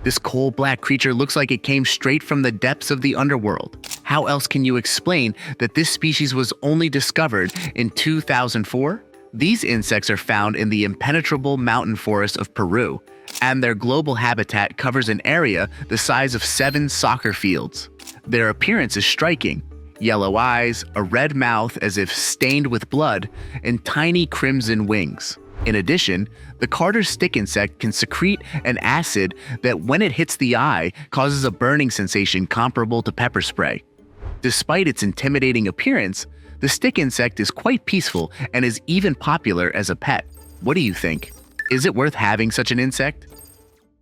This coal-black creature looks like it came straight from the depths of the underworld. How else can you explain that this species was only discovered in 2004? These insects are found in the impenetrable mountain forest of Peru, and their global habitat covers an area the size of 7 soccer fields. Their appearance is striking. Yellow eyes, a red mouth as if stained with blood, and tiny crimson wings. In addition, the Carter stick insect can secrete an acid that, when it hits the eye, causes a burning sensation comparable to pepper spray. Despite its intimidating appearance, the stick insect is quite peaceful and is even popular as a pet. What do you think? Is it worth having such an insect?